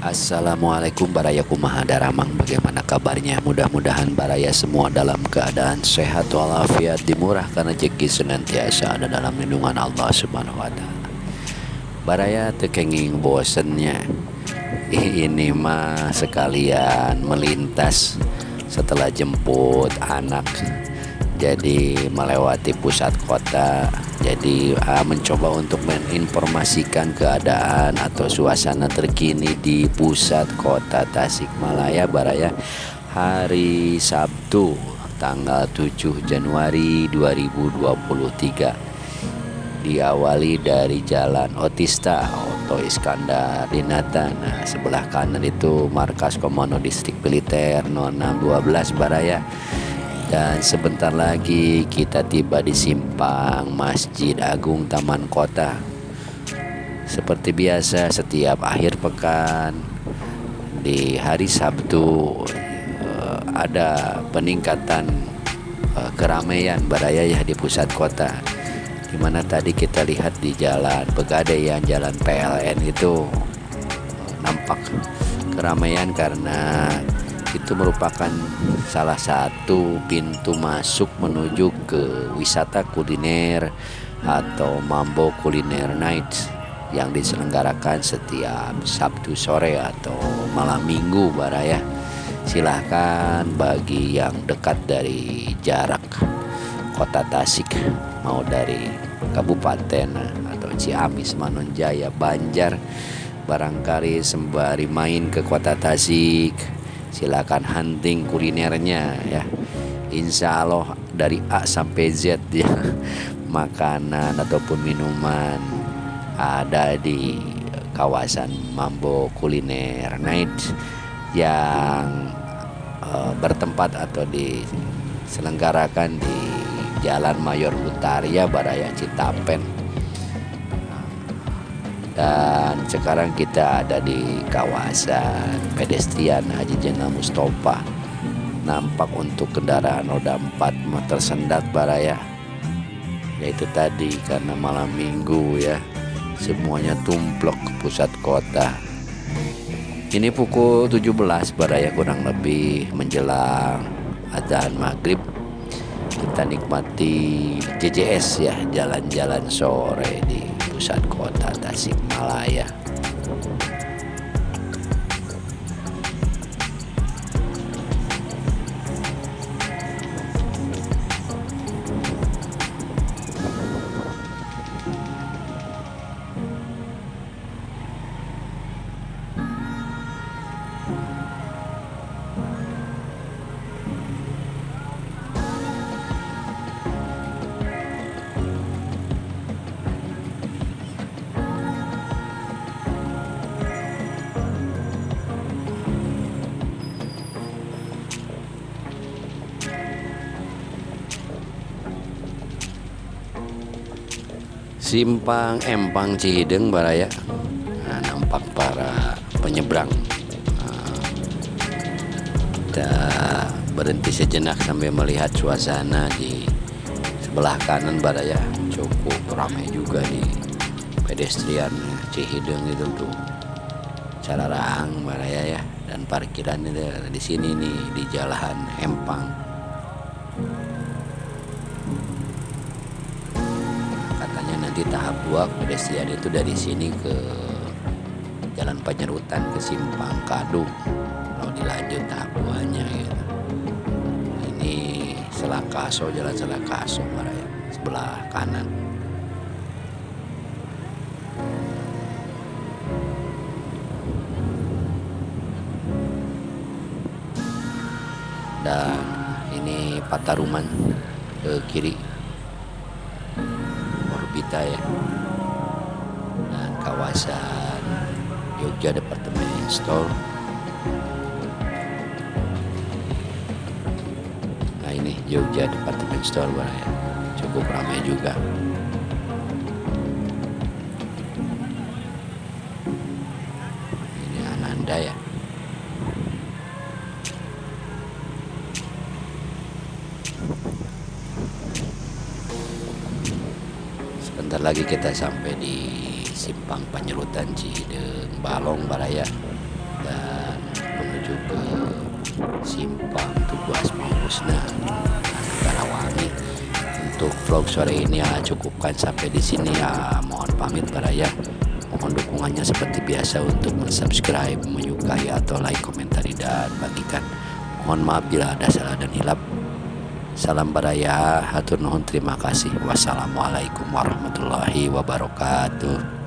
Assalamualaikum baraya kumaha daramang, bagaimana kabarnya? Mudah-mudahan baraya semua dalam keadaan sehat walafiat, dimurahkan rezeki senantiasa ada dalam lindungan Allah Subhanahu wa taala. Baraya tekenging bosennya. Ini mah sekalian melintas setelah jemput anak. Jadi melewati pusat kota. Jadi mencoba untuk menginformasikan keadaan atau suasana terkini di pusat kota Tasikmalaya Baraya hari Sabtu tanggal 7 Januari 2023. Diawali dari Jalan Otista Oto Iskandar Dinata. Nah, sebelah kanan itu markas Komando Distrik Militer 0612 Baraya. Dan sebentar lagi kita tiba di simpang Masjid Agung Taman Kota. Seperti biasa setiap akhir pekan di hari Sabtu ada peningkatan keramaian Baraya ya di pusat kota. Dimana tadi kita lihat di Jalan Pegadaian, Jalan PLN itu nampak keramaian karena itu merupakan salah satu pintu masuk menuju ke wisata kuliner atau Mambo Kuliner Night yang diselenggarakan setiap Sabtu sore atau malam Minggu Baraya. Silahkan bagi yang dekat dari jarak kota Tasik, mau dari Kabupaten atau Ciamis, Manonjaya, Banjar, barangkali sembari main ke kota Tasik, silakan hunting kulinernya ya. Insya Allah dari A sampai Z ya, makanan ataupun minuman ada di kawasan Mambo Kuliner Night yang bertempat atau diselenggarakan di Jalan Mayor Hutaria Baraya Citapen. Dan sekarang kita ada di kawasan pedestrian Haji Jenderal Mustofa. Nampak untuk kendaraan roda 4 tersendat Baraya. Yaitu tadi karena malam Minggu ya, semuanya tumplok ke pusat kota. Ini pukul 17 Baraya kurang lebih menjelang adzan maghrib. Kita nikmati JJS ya, jalan-jalan sore di pusat kota Tasikmalaya. Simpang Empang Cihideng Baraya. Nah, nampak para penyeberang. Kita berhenti sejenak sambil melihat suasana di sebelah kanan Baraya. Cukup ramai juga di pedestrian Cihideng itu tuh. Cararang Baraya ya, dan parkiran di sini nih di Jalan Empang. Di tahap 2 pedestrian itu dari sini ke Jalan Penyerutan ke Simpang Kadu, lalu dilanjut tahap 2-nya gitu. Ini Selakaso, Jalan Selakaso Baraya sebelah kanan. Dan ini Pataruman ke kiri Orbita ya, dan kawasan Jogja Department Store. Nah ini Jogja Department Store Baraya, cukup ramai juga. Ini Ananda ya. Sebentar lagi kita sampai di Simpang Penyerutan Cihideng Balong Baraya. dan menuju ke Simpang Tugu Asmaul Husna Karawangi. Untuk vlog sore ini ya cukupkan sampai di sini ya. Mohon pamit baraya. Mohon dukungannya seperti biasa untuk subscribe, menyukai atau like, komentari dan bagikan. Mohon maaf bila ada salah dan hilap. Salam baraya, hatur nuhun, terima kasih. Wassalamualaikum warahmatullahi wabarakatuh.